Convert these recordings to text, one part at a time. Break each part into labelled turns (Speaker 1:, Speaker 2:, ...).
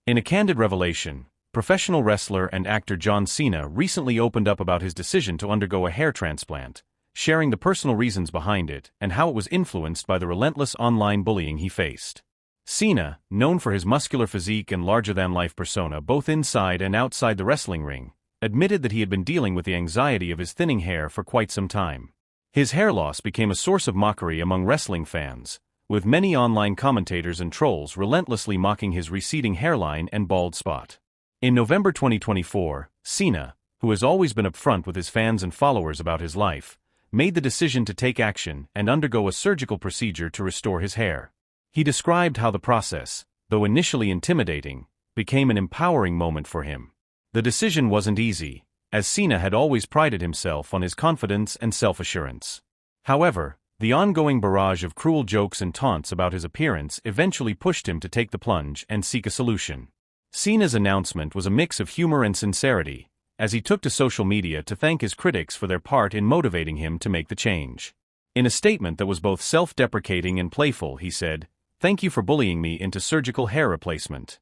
Speaker 1: In a candid revelation, professional wrestler and actor Cena recently opened up about his decision to undergo a hair transplant, sharing the personal reasons behind it and how it was influenced by the relentless online bullying he faced. Cena, known for his muscular physique and larger-than-life persona both inside and outside the wrestling ring, admitted that he had been dealing with the anxiety of his thinning hair for quite some time. His hair loss became a source of mockery among wrestling fans, with many online commentators and trolls relentlessly mocking his receding hairline and bald spot. In November 2024, Cena, who has always been upfront with his fans and followers about his life, made the decision to take action and undergo a surgical procedure to restore his hair. He described how the process, though initially intimidating, became an empowering moment for him. The decision wasn't easy, as Cena had always prided himself on his confidence and self-assurance. However, the ongoing barrage of cruel jokes and taunts about his appearance eventually pushed him to take the plunge and seek a solution. Cena's announcement was a mix of humor and sincerity, as he took to social media to thank his critics for their part in motivating him to make the change. In a statement that was both self-deprecating and playful, he said, "Thank you for bullying me into surgical hair replacement."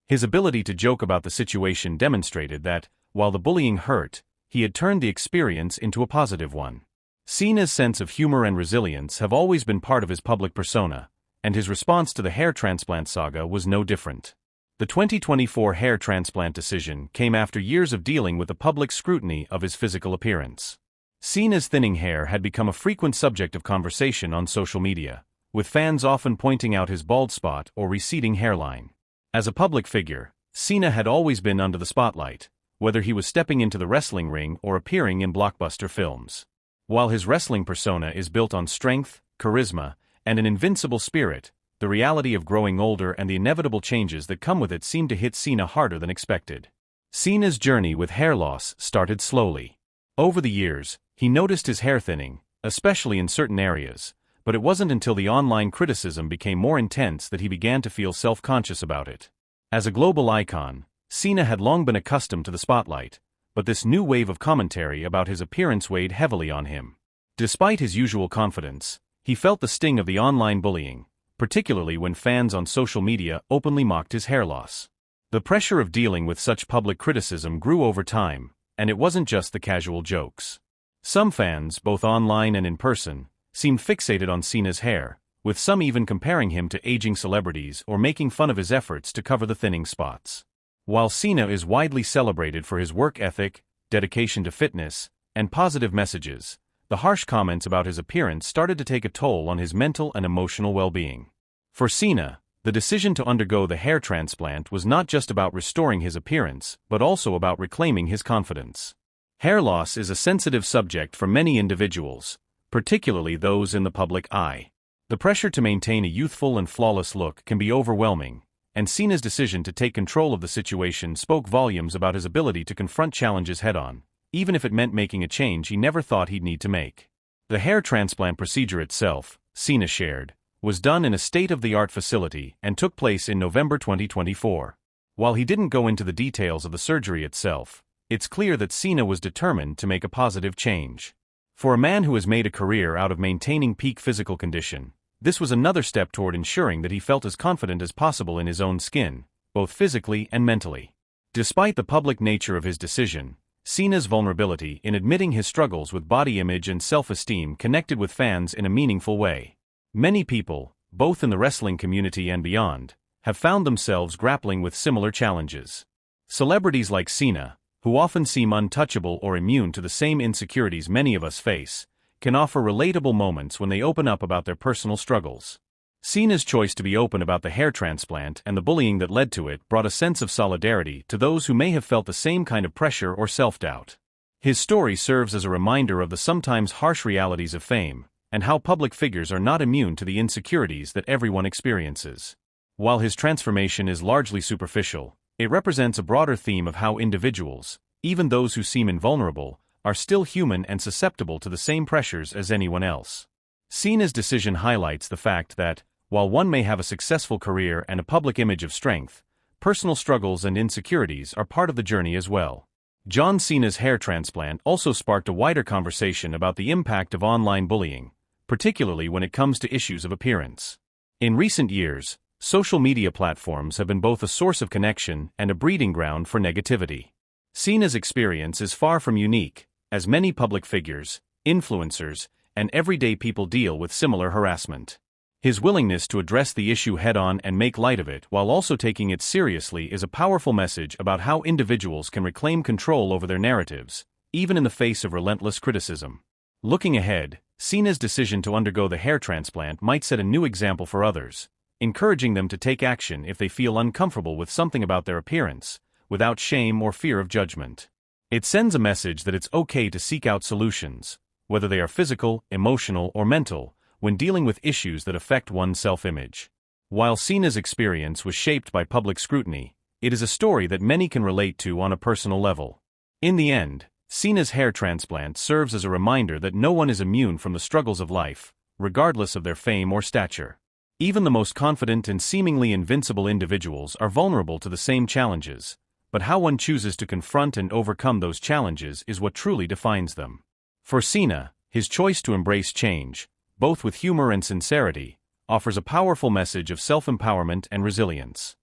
Speaker 1: His ability to joke about the situation demonstrated that, while the bullying hurt, he had turned the experience into a positive one. Cena's sense of humor and resilience have always been part of his public persona, and his response to the hair transplant saga was no different. The 2024 hair transplant decision came after years of dealing with the public scrutiny of his physical appearance. Cena's thinning hair had become a frequent subject of conversation on social media, with fans often pointing out his bald spot or receding hairline. As a public figure, Cena had always been under the spotlight, whether he was stepping into the wrestling ring or appearing in blockbuster films. While his wrestling persona is built on strength, charisma, and an invincible spirit, the reality of growing older and the inevitable changes that come with it seemed to hit Cena harder than expected. Cena's journey with hair loss started slowly. Over the years, he noticed his hair thinning, especially in certain areas, but it wasn't until the online criticism became more intense that he began to feel self-conscious about it. As a global icon, Cena had long been accustomed to the spotlight, but this new wave of commentary about his appearance weighed heavily on him. Despite his usual confidence, he felt the sting of the online bullying, particularly when fans on social media openly mocked his hair loss. The pressure of dealing with such public criticism grew over time, and it wasn't just the casual jokes. Some fans, both online and in person, seemed fixated on Cena's hair, with some even comparing him to aging celebrities or making fun of his efforts to cover the thinning spots. While Cena is widely celebrated for his work ethic, dedication to fitness, and positive messages, the harsh comments about his appearance started to take a toll on his mental and emotional well-being. For Cena, the decision to undergo the hair transplant was not just about restoring his appearance, but also about reclaiming his confidence. Hair loss is a sensitive subject for many individuals, particularly those in the public eye. The pressure to maintain a youthful and flawless look can be overwhelming, and Cena's decision to take control of the situation spoke volumes about his ability to confront challenges head-on, even if it meant making a change he never thought he'd need to make. The hair transplant procedure itself, Cena shared, was done in a state-of-the-art facility and took place in November 2024. While he didn't go into the details of the surgery itself, it's clear that Cena was determined to make a positive change. For a man who has made a career out of maintaining peak physical condition, this was another step toward ensuring that he felt as confident as possible in his own skin, both physically and mentally. Despite the public nature of his decision, Cena's vulnerability in admitting his struggles with body image and self-esteem connected with fans in a meaningful way. Many people, both in the wrestling community and beyond, have found themselves grappling with similar challenges. Celebrities like Cena, who often seem untouchable or immune to the same insecurities many of us face, can offer relatable moments when they open up about their personal struggles. Cena's choice to be open about the hair transplant and the bullying that led to it brought a sense of solidarity to those who may have felt the same kind of pressure or self-doubt. His story serves as a reminder of the sometimes harsh realities of fame, and how public figures are not immune to the insecurities that everyone experiences. While his transformation is largely superficial, it represents a broader theme of how individuals, even those who seem invulnerable, are still human and susceptible to the same pressures as anyone else. Cena's decision highlights the fact that, while one may have a successful career and a public image of strength, personal struggles and insecurities are part of the journey as well. Cena's hair transplant also sparked a wider conversation about the impact of online bullying, particularly when it comes to issues of appearance. In recent years, social media platforms have been both a source of connection and a breeding ground for negativity. Cena's experience is far from unique, as many public figures, influencers, and everyday people deal with similar harassment. His willingness to address the issue head-on and make light of it while also taking it seriously is a powerful message about how individuals can reclaim control over their narratives, even in the face of relentless criticism. Looking ahead, Cena's decision to undergo the hair transplant might set a new example for others, encouraging them to take action if they feel uncomfortable with something about their appearance, without shame or fear of judgment. It sends a message that it's okay to seek out solutions, whether they are physical, emotional, or mental, when dealing with issues that affect one's self-image. While Cena's experience was shaped by public scrutiny, it is a story that many can relate to on a personal level. In the end, Cena's hair transplant serves as a reminder that no one is immune from the struggles of life, regardless of their fame or stature. Even the most confident and seemingly invincible individuals are vulnerable to the same challenges, but how one chooses to confront and overcome those challenges is what truly defines them. For Cena, his choice to embrace change, both with humor and sincerity, offers a powerful message of self-empowerment and resilience.